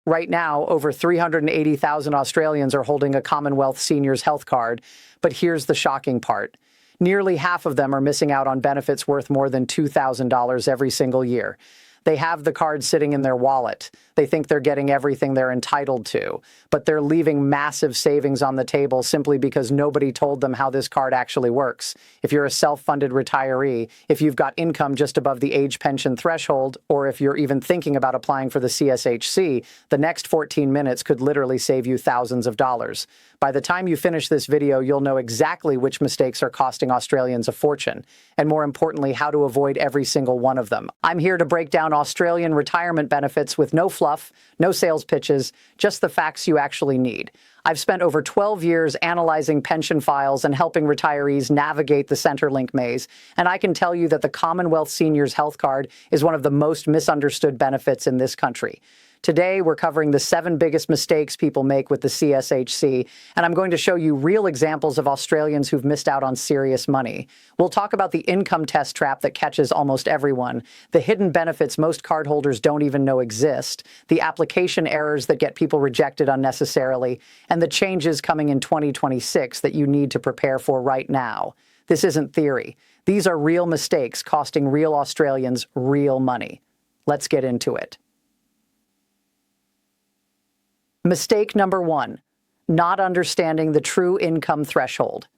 Right now, over 380,000 Australians are holding a Commonwealth Seniors Health Card, but here's the shocking part. Nearly half of them are missing out on benefits worth more than $2,000 every single year. They have the card sitting in their wallet. They think they're getting everything they're entitled to, but they're leaving massive savings on the table simply because nobody told them how this card actually works. If you're a self-funded retiree, if you've got income just above the age pension threshold, or if you're even thinking about applying for the CSHC, the next 14 minutes could literally save you thousands of dollars. By the time you finish this video, you'll know exactly which mistakes are costing Australians a fortune, and more importantly, how to avoid every single one of them. I'm here to break down Australian retirement benefits with no fluff, no sales pitches, just the facts you actually need. I've spent over 12 years analyzing pension files and helping retirees navigate the Centrelink maze, and I can tell you that the Commonwealth Seniors Health Card is one of the most misunderstood benefits in this country. Today, we're covering the 7 biggest mistakes people make with the CSHC, and I'm going to show you real examples of Australians who've missed out on serious money. We'll talk about the income test trap that catches almost everyone, the hidden benefits most cardholders don't even know exist, the application errors that get people rejected unnecessarily, and the changes coming in 2026 that you need to prepare for right now. This isn't theory. These are real mistakes costing real Australians real money. Let's get into it. Mistake number 1, not understanding the true income threshold.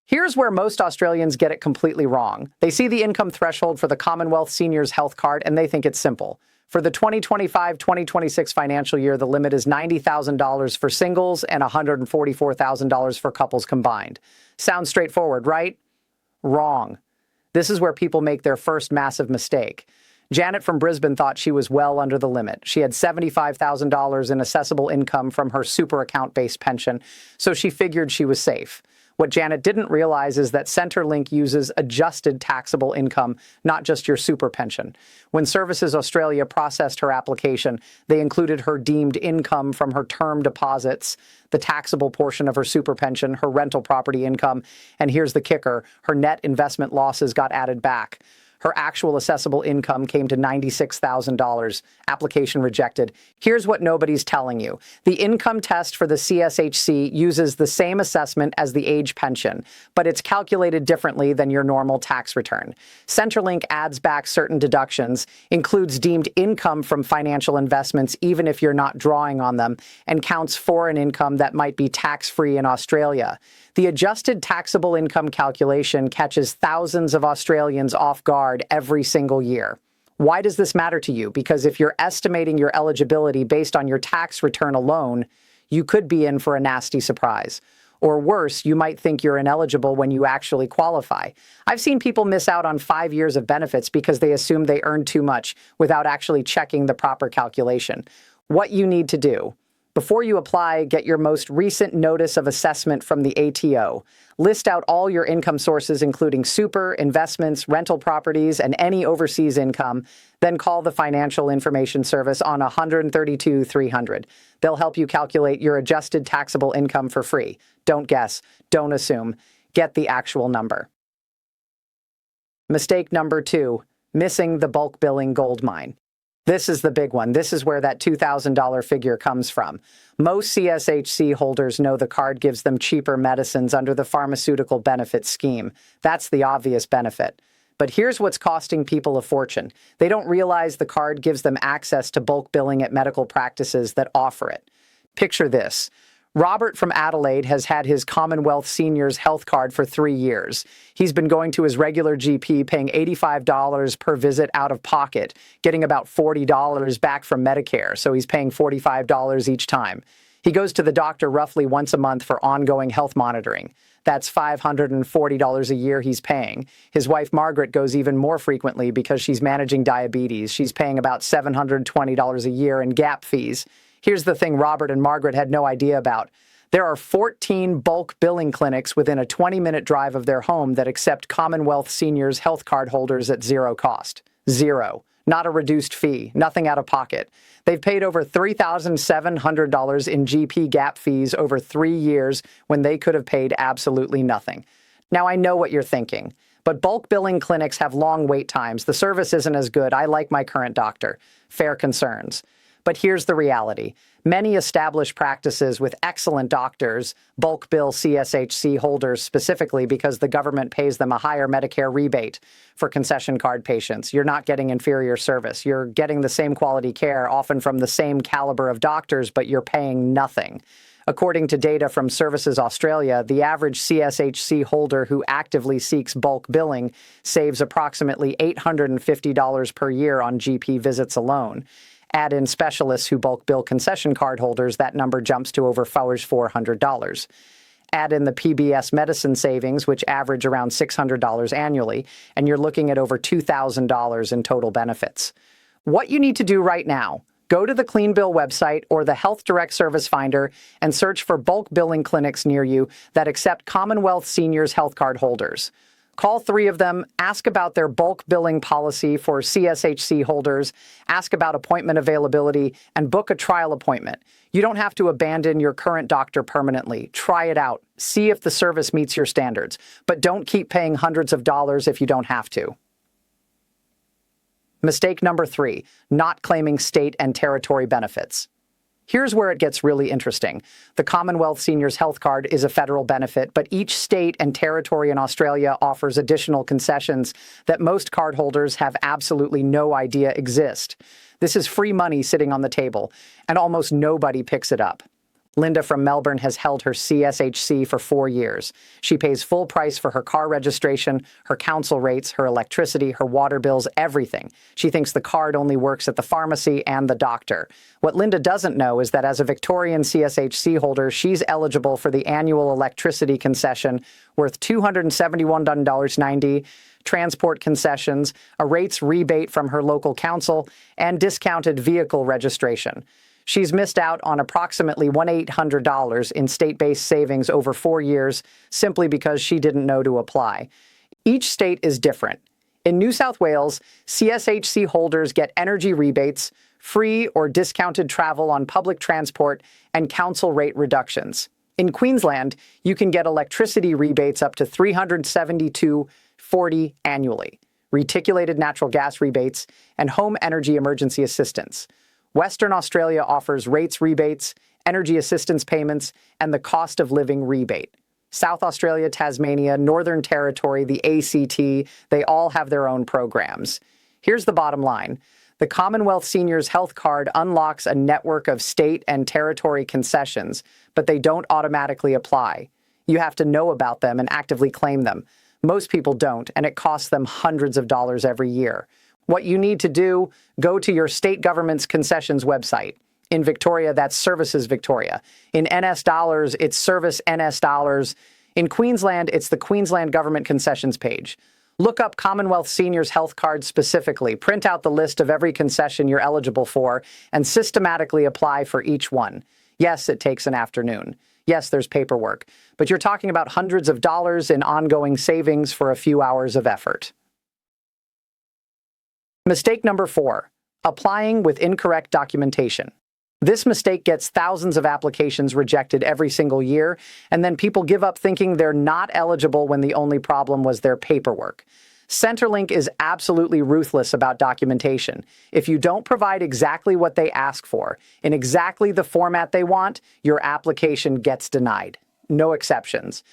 Here's where most Australians get it completely wrong. They see the income threshold for the Commonwealth Seniors Health Card and they think it's simple. For the 2025-2026 financial year, the limit is $90,000 for singles and $144,000 for couples combined. Sounds straightforward, right? Wrong. This is where people make their first massive mistake. Janet from Brisbane thought she was well under the limit. She had $75,000 in assessable income from her super account-based pension, so she figured she was safe. What Janet didn't realize is that Centrelink uses adjusted taxable income, not just your super pension. When Services Australia processed her application, they included her deemed income from her term deposits, the taxable portion of her super pension, her rental property income, and here's the kicker, her net investment losses got added back. Her actual assessable income came to $96,000. Application rejected. Here's what nobody's telling you. The income test for the CSHC uses the same assessment as the age pension, but it's calculated differently than your normal tax return. Centrelink adds back certain deductions, includes deemed income from financial investments even if you're not drawing on them, and counts foreign income that might be tax-free in Australia. The adjusted taxable income calculation catches thousands of Australians off guard every single year. Why does this matter to you? Because if you're estimating your eligibility based on your tax return alone, you could be in for a nasty surprise. Or worse, you might think you're ineligible when you actually qualify. I've seen people miss out on 5 years of benefits because they assume they earned too much without actually checking the proper calculation. What you need to do: before you apply, get your most recent notice of assessment from the ATO. List out all your income sources, including super, investments, rental properties, and any overseas income. Then call the Financial Information Service on 132-300. They'll help you calculate your adjusted taxable income for free. Don't guess. Don't assume. Get the actual number. Mistake number 2, missing the bulk billing gold mine. This is the big one. This is where that $2,000 figure comes from. Most CSHC holders know the card gives them cheaper medicines under the pharmaceutical benefit scheme. That's the obvious benefit. But here's what's costing people a fortune. They don't realize the card gives them access to bulk billing at medical practices that offer it. Picture this. Robert from Adelaide has had his Commonwealth Seniors Health Card for 3 years. He's been going to his regular GP, paying $85 per visit out of pocket, getting about $40 back from Medicare, so he's paying $45 each time. He goes to the doctor roughly once a month for ongoing health monitoring. That's $540 a year he's paying. His wife, Margaret, goes even more frequently because she's managing diabetes. She's paying about $720 a year in gap fees. Here's the thing Robert and Margaret had no idea about. There are 14 bulk billing clinics within a 20-minute drive of their home that accept Commonwealth Seniors Health Card holders at zero cost. Zero. Not a reduced fee. Nothing out of pocket. They've paid over $3,700 in GP gap fees over 3 years when they could have paid absolutely nothing. Now, I know what you're thinking, but bulk billing clinics have long wait times. The service isn't as good. I like my current doctor. Fair concerns. But here's the reality. Many established practices with excellent doctors bulk bill CSHC holders specifically because the government pays them a higher Medicare rebate for concession card patients. You're not getting inferior service. You're getting the same quality care, often from the same caliber of doctors, but you're paying nothing. According to data from Services Australia, the average CSHC holder who actively seeks bulk billing saves approximately $850 per year on GP visits alone. Add in specialists who bulk bill concession card holders, that number jumps to over $400. Add in the PBS medicine savings, which average around $600 annually, and you're looking at over $2,000 in total benefits. What you need to do right now: go to the Clean Bill website or the Health Direct Service Finder and search for bulk billing clinics near you that accept Commonwealth Seniors Health Card holders. Call 3 of them, ask about their bulk billing policy for CSHC holders, ask about appointment availability, and book a trial appointment. You don't have to abandon your current doctor permanently. Try it out. See if the service meets your standards. But don't keep paying hundreds of dollars if you don't have to. Mistake number 3, not claiming state and territory benefits. Here's where it gets really interesting. The Commonwealth Seniors Health Card is a federal benefit, but each state and territory in Australia offers additional concessions that most cardholders have absolutely no idea exist. This is free money sitting on the table, and almost nobody picks it up. Linda from Melbourne has held her CSHC for 4 years. She pays full price for her car registration, her council rates, her electricity, her water bills, everything. She thinks the card only works at the pharmacy and the doctor. What Linda doesn't know is that as a Victorian CSHC holder, she's eligible for the annual electricity concession worth $271.90, transport concessions, a rates rebate from her local council, and discounted vehicle registration. She's missed out on approximately $1,800 in state-based savings over 4 years simply because she didn't know to apply. Each state is different. In New South Wales, CSHC holders get energy rebates, free or discounted travel on public transport, and council rate reductions. In Queensland, you can get electricity rebates up to $372.40 annually, reticulated natural gas rebates, and home energy emergency assistance. Western Australia offers rates rebates, energy assistance payments, and the cost of living rebate. South Australia, Tasmania, Northern Territory, the ACT, they all have their own programs. Here's the bottom line. The Commonwealth Seniors Health Card unlocks a network of state and territory concessions, but they don't automatically apply. You have to know about them and actively claim them. Most people don't, and it costs them hundreds of dollars every year. What you need to do, go to your state government's concessions website. In Victoria, that's Services Victoria. In NS dollars, it's Service NS dollars. In Queensland, it's the Queensland Government Concessions page. Look up Commonwealth Seniors Health Card specifically, print out the list of every concession you're eligible for, and systematically apply for each one. Yes, it takes an afternoon. Yes, there's paperwork. But you're talking about hundreds of dollars in ongoing savings for a few hours of effort. Mistake number 4, applying with incorrect documentation. This mistake gets thousands of applications rejected every single year, and then people give up thinking they're not eligible when the only problem was their paperwork. Centrelink is absolutely ruthless about documentation. If you don't provide exactly what they ask for, in exactly the format they want, your application gets denied. No exceptions.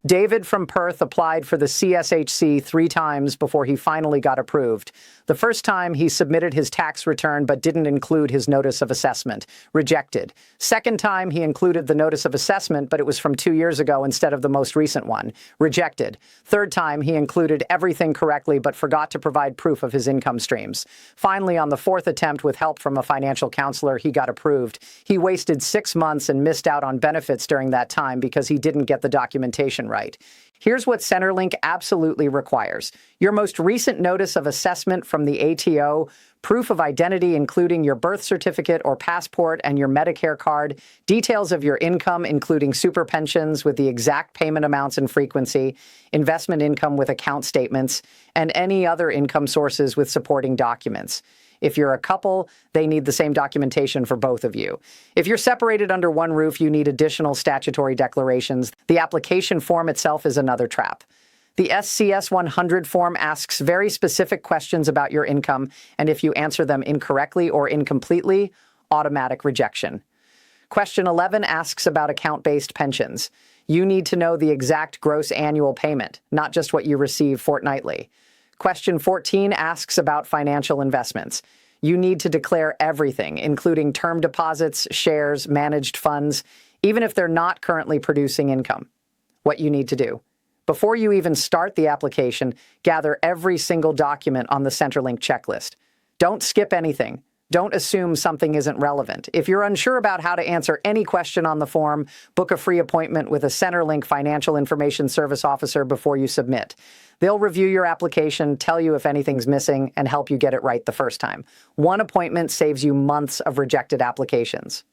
David from Perth applied for the CSHC 3 times before he finally got approved. The first time, he submitted his tax return but didn't include his notice of assessment. Rejected. Second time, he included the notice of assessment, but it was from 2 years ago instead of the most recent one. Rejected. Third time, he included everything correctly but forgot to provide proof of his income streams. Finally, on the 4th attempt with help from a financial counselor, he got approved. He wasted 6 months and missed out on benefits during that time because he didn't get the documentation right. Here's what Centrelink absolutely requires: your most recent notice of assessment from the ATO, proof of identity including your birth certificate or passport and your Medicare card, details of your income including super pensions with the exact payment amounts and frequency, investment income with account statements, and any other income sources with supporting documents. If you're a couple, they need the same documentation for both of you. If you're separated under one roof, you need additional statutory declarations. The application form itself is another trap. The SCS 100 form asks very specific questions about your income, and if you answer them incorrectly or incompletely, automatic rejection. Question 11 asks about account-based pensions. You need to know the exact gross annual payment, not just what you receive fortnightly. Question 14 asks about financial investments. You need to declare everything, including term deposits, shares, managed funds, even if they're not currently producing income. What you need to do. Before you even start the application, gather every single document on the Centrelink checklist. Don't skip anything. Don't assume something isn't relevant. If you're unsure about how to answer any question on the form, book a free appointment with a Centrelink Financial Information Service officer before you submit. They'll review your application, tell you if anything's missing, and help you get it right the first time. One appointment saves you months of rejected applications.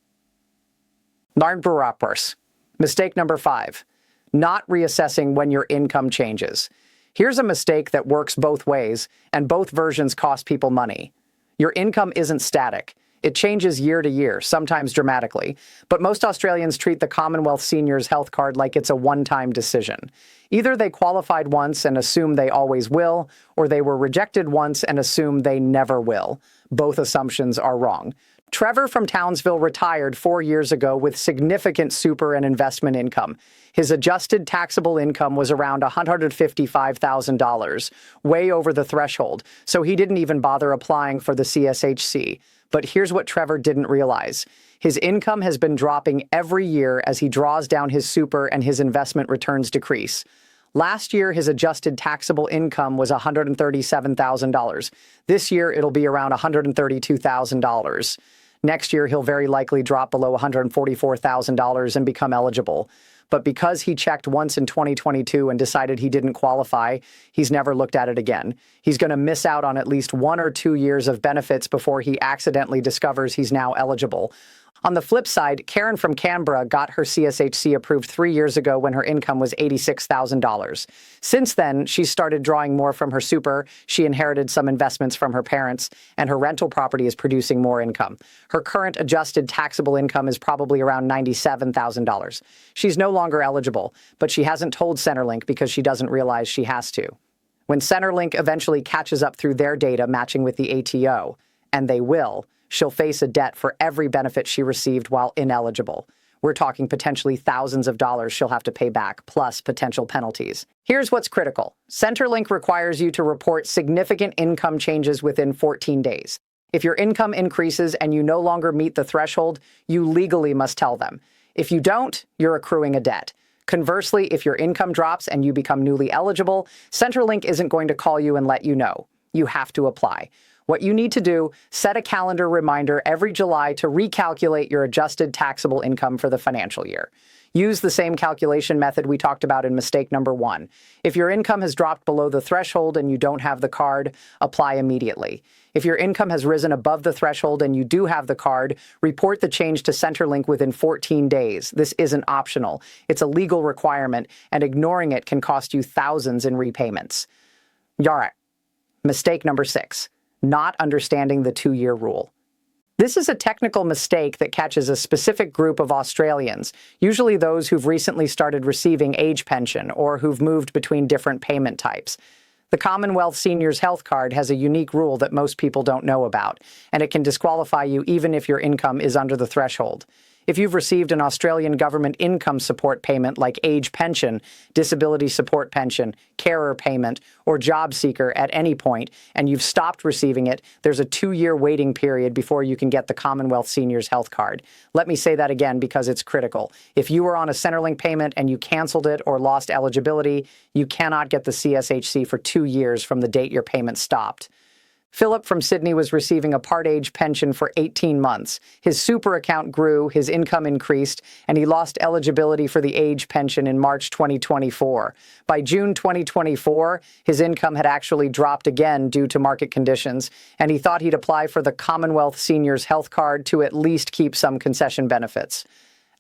Mistake number 5. Not reassessing when your income changes. Here's a mistake that works both ways, and both versions cost people money. Your income isn't static. It changes year to year, sometimes dramatically, but most Australians treat the Commonwealth Seniors Health Card like it's a one-time decision. Either they qualified once and assume they always will, or they were rejected once and assume they never will. Both assumptions are wrong. Trevor from Townsville retired 4 years ago with significant super and investment income. His adjusted taxable income was around $155,000, way over the threshold, so he didn't even bother applying for the CSHC. But here's what Trevor didn't realize. His income has been dropping every year as he draws down his super and his investment returns decrease. Last year, his adjusted taxable income was $137,000. This year, it'll be around $132,000. Next year, he'll very likely drop below $144,000 and become eligible. But because he checked once in 2022 and decided he didn't qualify, he's never looked at it again. He's going to miss out on at least 1 or 2 years of benefits before he accidentally discovers he's now eligible. On the flip side, Karen from Canberra got her CSHC approved 3 years ago when her income was $86,000. Since then, she's started drawing more from her super, she inherited some investments from her parents, and her rental property is producing more income. Her current adjusted taxable income is probably around $97,000. She's no longer eligible, but she hasn't told Centrelink because she doesn't realize she has to. When Centrelink eventually catches up through their data matching with the ATO, and they will, she'll face a debt for every benefit she received while ineligible. We're talking potentially thousands of dollars she'll have to pay back, plus potential penalties. Here's what's critical. Centrelink requires you to report significant income changes within 14 days. If your income increases and you no longer meet the threshold, you legally must tell them. If you don't, you're accruing a debt. Conversely, if your income drops and you become newly eligible, Centrelink isn't going to call you and let you know. You have to apply. What you need to do, set a calendar reminder every July to recalculate your adjusted taxable income for the financial year. Use the same calculation method we talked about in mistake number 1. If your income has dropped below the threshold and you don't have the card, apply immediately. If your income has risen above the threshold and you do have the card, report the change to Centrelink within 14 days. This isn't optional. It's a legal requirement, and ignoring it can cost you thousands in repayments. Alright. Mistake number 6. Not understanding the 2-year rule. This is a technical mistake that catches a specific group of Australians, usually those who've recently started receiving age pension or who've moved between different payment types. The Commonwealth Seniors Health Card has a unique rule that most people don't know about, and it can disqualify you even if your income is under the threshold. If you've received an Australian government income support payment like age pension, disability support pension, carer payment, or job seeker at any point, and you've stopped receiving it, there's a 2-year waiting period before you can get the Commonwealth Seniors Health Card. Let me say that again because it's critical. If you were on a Centrelink payment and you canceled it or lost eligibility, you cannot get the CSHC for 2 years from the date your payment stopped. Philip from Sydney was receiving a part-age pension for 18 months. His super account grew, his income increased, and he lost eligibility for the age pension in March 2024. By June 2024, his income had actually dropped again due to market conditions, and he thought he'd apply for the Commonwealth Seniors Health Card to at least keep some concession benefits.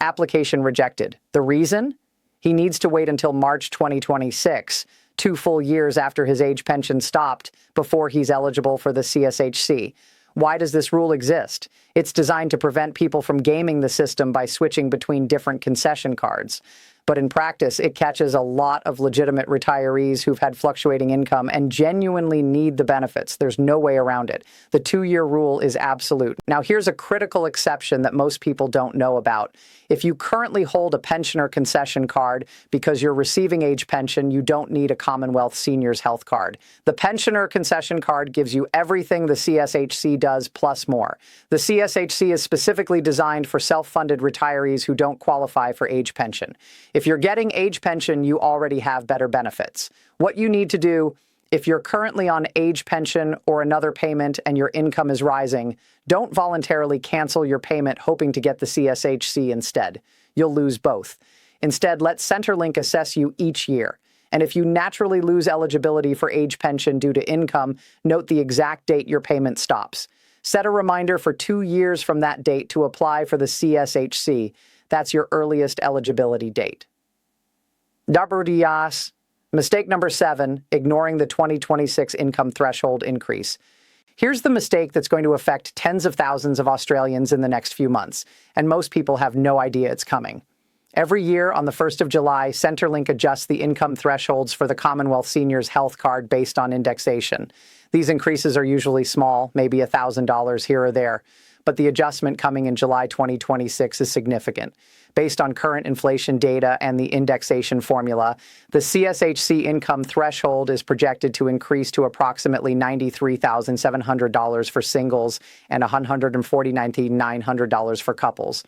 Application rejected. The reason? He needs to wait until March 2026. 2 full years after his age pension stopped, before he's eligible for the CSHC. Why does this rule exist? It's designed to prevent people from gaming the system by switching between different concession cards. But in practice, it catches a lot of legitimate retirees who've had fluctuating income and genuinely need the benefits. There's no way around it. The 2-year rule is absolute. Now, here's a critical exception that most people don't know about. If you currently hold a pensioner concession card because you're receiving age pension, you don't need a Commonwealth Seniors Health Card. The pensioner concession card gives you everything the CSHC does plus more. The CSHC is specifically designed for self-funded retirees who don't qualify for age pension. If you're getting age pension, you already have better benefits. What you need to do, if you're currently on age pension or another payment and your income is rising, don't voluntarily cancel your payment hoping to get the CSHC instead. You'll lose both. Instead, let Centrelink assess you each year. And if you naturally lose eligibility for age pension due to income, note the exact date your payment stops. Set a reminder for 2 years from that date to apply for the CSHC. That's your earliest eligibility date. Mistake number 7, ignoring the 2026 income threshold increase. Here's the mistake that's going to affect tens of thousands of Australians in the next few months, and most people have no idea it's coming. Every year on the 1st of July, Centrelink adjusts the income thresholds for the Commonwealth Seniors Health Card based on indexation. These increases are usually small, maybe $1,000 here or there, but the adjustment coming in July 2026 is significant. Based on current inflation data and the indexation formula, the CSHC income threshold is projected to increase to approximately $93,700 for singles and $149,900 for couples.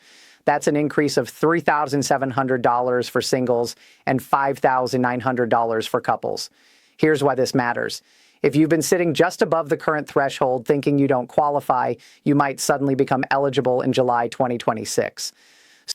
That's an increase of $3,700 for singles and $5,900 for couples. Here's why this matters. If you've been sitting just above the current threshold thinking you don't qualify, you might suddenly become eligible in July 2026.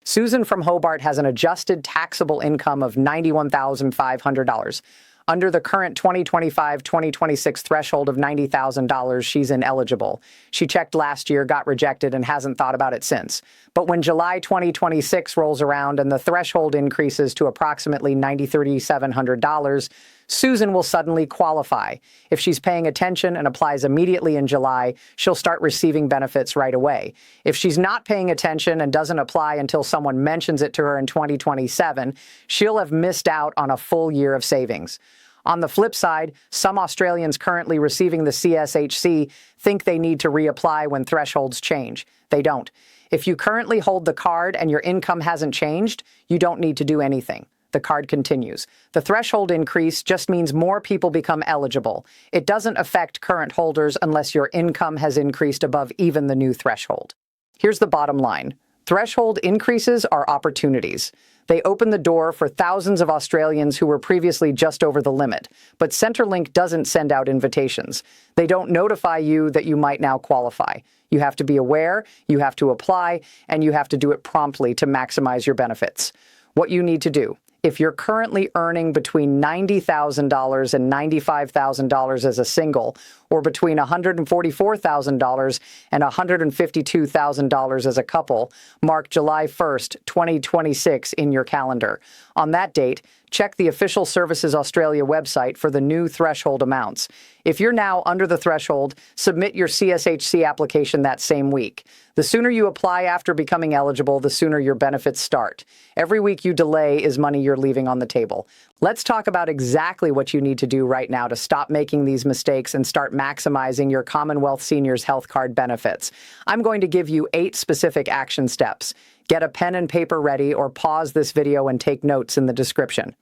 Susan from Hobart has an adjusted taxable income of $91,500. Under the current 2025-2026 threshold of $90,000, she's ineligible. She checked last year, got rejected, and hasn't thought about it since. But when July 2026 rolls around and the threshold increases to approximately $93,700, Susan will suddenly qualify. If she's paying attention and applies immediately in July, she'll start receiving benefits right away. If she's not paying attention and doesn't apply until someone mentions it to her in 2027, she'll have missed out on a full year of savings. On the flip side, some Australians currently receiving the CSHC think they need to reapply when thresholds change. They don't. If you currently hold the card and your income hasn't changed, you don't need to do anything. The card continues. The threshold increase just means more people become eligible. It doesn't affect current holders unless your income has increased above even the new threshold. Here's the bottom line. Threshold increases are opportunities. They open the door for thousands of Australians who were previously just over the limit, but Centrelink doesn't send out invitations. They don't notify you that you might now qualify. You have to be aware, you have to apply, and you have to do it promptly to maximize your benefits. What you need to do: if you're currently earning between $90,000 and $95,000 as a single, or between $144,000 and $152,000 as a couple, mark July 1st, 2026 in your calendar. On that date, check the Official Services Australia website for the new threshold amounts. If you're now under the threshold, submit your CSHC application that same week. The sooner you apply after becoming eligible, the sooner your benefits start. Every week you delay is money you're leaving on the table. Let's talk about exactly what you need to do right now to stop making these mistakes and start maximizing your Commonwealth Seniors Health Card benefits. I'm going to give you 8 specific action steps. Get a pen and paper ready or pause this video and take notes in the description.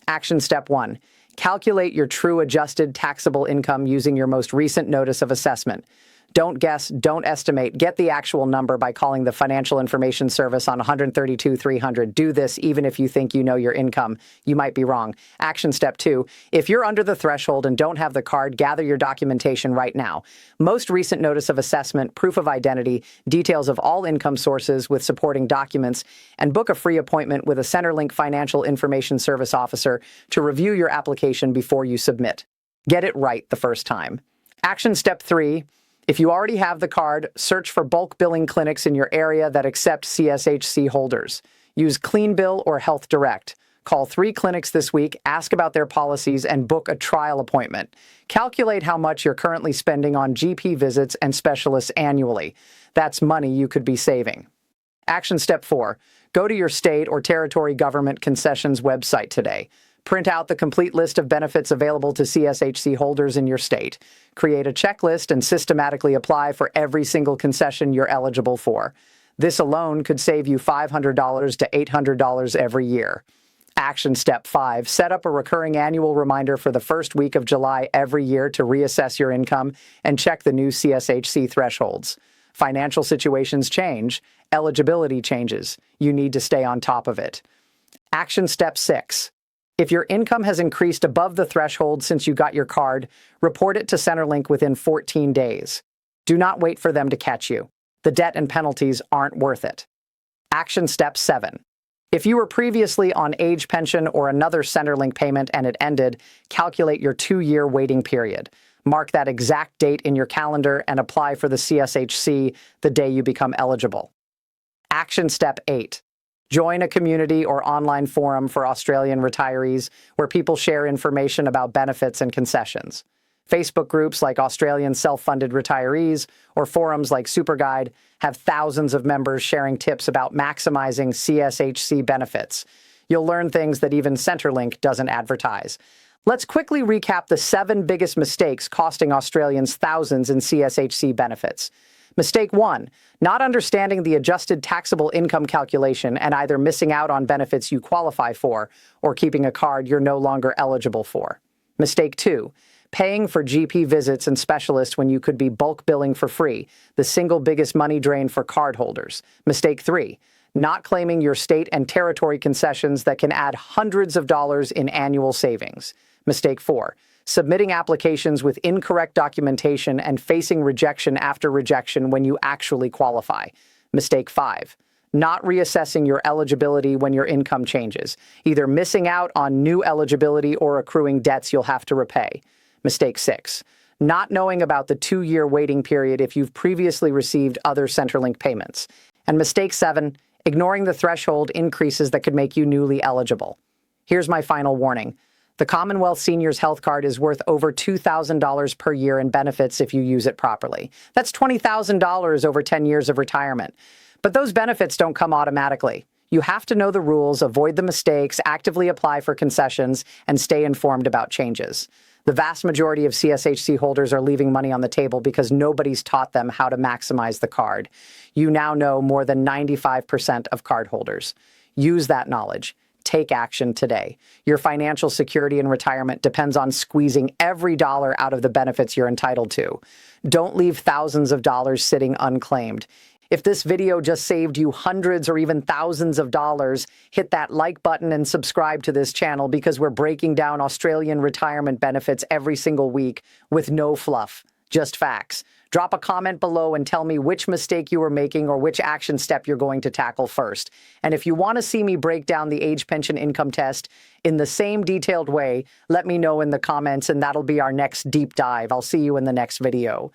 Action step 1. Calculate your true adjusted taxable income using your most recent notice of assessment. Don't guess, don't estimate. Get the actual number by calling the Financial Information Service on 132-300. Do this even if you think you know your income. You might be wrong. Action step 2. If you're under the threshold and don't have the card, gather your documentation right now. Most recent notice of assessment, proof of identity, details of all income sources with supporting documents, and book a free appointment with a Centrelink Financial Information Service officer to review your application before you submit. Get it right the first time. Action step 3. If you already have the card, search for bulk billing clinics in your area that accept CSHC holders. Use Clean Bill or Health Direct. Call 3 clinics this week, ask about their policies, and book a trial appointment. Calculate how much you're currently spending on GP visits and specialists annually. That's money you could be saving. Action step 4. Go to your state or territory government concessions website today. Print out the complete list of benefits available to CSHC holders in your state. Create a checklist and systematically apply for every single concession you're eligible for. This alone could save you $500 to $800 every year. Action step 5. Set up a recurring annual reminder for the first week of July every year to reassess your income and check the new CSHC thresholds. Financial situations change. Eligibility changes. You need to stay on top of it. Action step 6. If your income has increased above the threshold since you got your card, report it to Centrelink within 14 days. Do not wait for them to catch you. The debt and penalties aren't worth it. Action step 7. If you were previously on age pension or another Centrelink payment and it ended, calculate your 2-year waiting period. Mark that exact date in your calendar and apply for the CSHC the day you become eligible. Action step 8. Join a community or online forum for Australian retirees where people share information about benefits and concessions. Facebook groups like Australian Self-Funded Retirees or forums like Superguide have thousands of members sharing tips about maximizing CSHC benefits. You'll learn things that even Centrelink doesn't advertise. Let's quickly recap the 7 biggest mistakes costing Australians thousands in CSHC benefits. Mistake 1, not understanding the adjusted taxable income calculation and either missing out on benefits you qualify for or keeping a card you're no longer eligible for. Mistake 2, paying for GP visits and specialists when you could be bulk billing for free, the single biggest money drain for cardholders. Mistake 3, not claiming your state and territory concessions that can add hundreds of dollars in annual savings. Mistake 4, submitting applications with incorrect documentation and facing rejection after rejection when you actually qualify. Mistake 5, not reassessing your eligibility when your income changes, either missing out on new eligibility or accruing debts you'll have to repay. Mistake 6, not knowing about the 2-year waiting period if you've previously received other Centrelink payments. And mistake 7, ignoring the threshold increases that could make you newly eligible. Here's my final warning. The Commonwealth Seniors Health Card is worth over $2,000 per year in benefits if you use it properly. That's $20,000 over 10 years of retirement. But those benefits don't come automatically. You have to know the rules, avoid the mistakes, actively apply for concessions, and stay informed about changes. The vast majority of CSHC holders are leaving money on the table because nobody's taught them how to maximize the card. You now know more than 95% of cardholders. Use that knowledge. Take action today. Your financial security in retirement depends on squeezing every dollar out of the benefits you're entitled to. Don't leave thousands of dollars sitting unclaimed. If this video just saved you hundreds or even thousands of dollars, hit that like button and subscribe to this channel because we're breaking down Australian retirement benefits every single week with no fluff, just facts. Drop a comment below and tell me which mistake you were making or which action step you're going to tackle first. And if you want to see me break down the age pension income test in the same detailed way, let me know in the comments and that'll be our next deep dive. I'll see you in the next video.